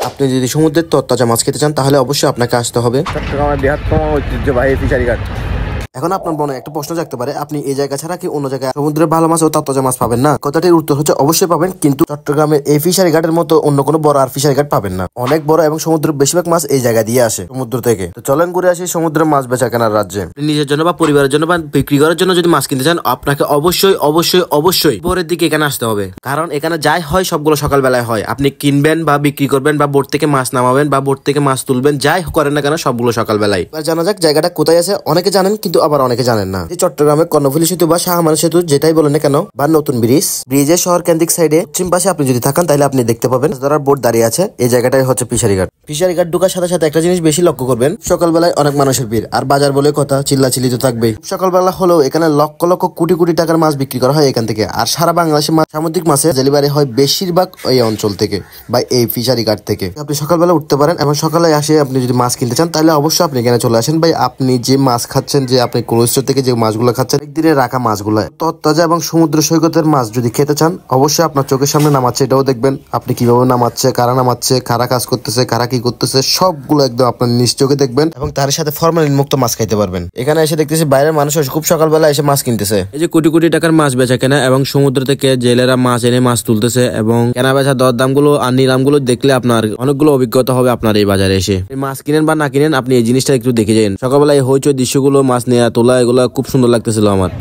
আপনি যদি সমুদ্রের তরতাজা মাছ খেতে চান তাহলে অবশ্যই আপনাকে আসতে হবে চট্টগ্রামের বৃহত্তম ঐতিহ্যবাহী ফিশারি ঘাট। এখন আপনার মনে একটা প্রশ্ন জাগতে পারে, আপনি এই জায়গা ছাড়া কি অন্য জায়গায় সমুদ্রের ভালো মাছ ও তরতাজা মাছ পাবেন না? কথাটির উত্তর হচ্ছে অবশ্যই পাবেন, কিন্তু চট্টগ্রামের এই ফিশারি ঘাটের মতো অন্য কোনো বড় আর ফিশারি ঘাট পাবেন না। অনেক বড় এবং সমুদ্রের বেশিরভাগ মাছ এই জায়গা দিয়ে আসে সমুদ্র থেকে। তো চলেন ঘুরে আসি সমুদ্রের মাছ বেচা কেনার রাজ্যে। নিজের জন্য বা পরিবারের জন্য বা বিক্রি করার জন্য যদি মাছ কিনতে চান, আপনাকে অবশ্যই অবশ্যই অবশ্যই ভোরের দিকে এখানে আসতে হবে, কারণ এখানে যাই হয় সবগুলো সকালবেলায় হয়। আপনি কিনবেন বা বিক্রি করবেন বা বোট থেকে মাছ নামাবেন বা বোট থেকে মাছ তুলবেন, যাই করেন না কেন সবগুলো সকালবেলায়। এবার জানা যাক জায়গাটা কোথায় আছে। অনেকে জানেন কিন্তু আবার অনেকে জানেন না। চট্টগ্রামের কর্ণফুলী সেতু বা শাহমানা সেতু যেটাই বলেন না কেন, বা নতুন ব্রিজের শহর কেন্দ্রিক সাইডে পশ্চিম পাশে আপনি যদি থাকেন তাহলে আপনি দেখতে পাবেন ধরার বোট দাঁড়িয়ে আছে। এই জায়গাটাই হচ্ছে ফিশারি ঘাট। ফিশারি ঘাট ঢোকার সাথে সাথে একটা জিনিস বেশি লক্ষ্য করবেন, সকালবেলায় অনেক মানুষের ভিড়, আর বাজার বলে কথা চিল্লাচিল্লি তো থাকবেই। সকালবেলা হলেও এখানে লক্ষ লক্ষ কোটি কোটি টাকার মাছ বিক্রি করা হয় এখান থেকে। আর সারা বাংলাদেশে সামুদ্রিক মাছের ডেলিভারি হয় বেশিরভাগ এই অঞ্চল থেকে বা এই ফিশারি ঘাট থেকে। আপনি সকালবেলা উঠতে পারেন এবং সকালে আসে আপনি যদি মাছ কিনতে চান তাহলে অবশ্যই আপনি এখানে চলে আসেন। ভাই আপনি যে মাছ খাচ্ছেন, যে আপনি কোল্ড স্টোর থেকে যে মাছগুলো খাচ্ছেন, একদিনে রাখা মাছগুলো তরতাজা এবং সমুদ্র সৈকতের মাছ যদি খেতে চান অবশ্যই আপনার চোখের সামনে নামাচ্ছে, এটাও দেখবেন আপনি কিভাবে নামাচ্ছে, কারা নামাচ্ছে, কারা কাজ করতেছে, কারা কি করতেছে, সবগুলো একদম আপনার নিজ চোখে দেখবেন এবং তার সাথে ফরমালিন মুক্ত মাছ খাইতে পারবেন। এখানে এসে দেখতেছি বাইরের মানুষ খুব সকালবেলা এসে মাছ কিনতেছে। এই যে কোটি কোটি টাকার মাছ বেচা কেনা এবং সমুদ্র থেকে জেলেরা মাছ এনে মাছ তুলতেছে এবং কেনা বেচা দর দামগুলো আর নিলামগুলো দেখলে আপনার অনেকগুলো অভিজ্ঞতা হবে। আপনার এই বাজারে এসে মাছ কিনেন বা না কিনেন, আপনি এই জিনিসটা একটু দেখে যান। সকালবেলা এই হইচই দৃশ্যগুলো, মাছ নেওয়া তোলা, এগুলো খুব সুন্দর লাগতেছিল আমার।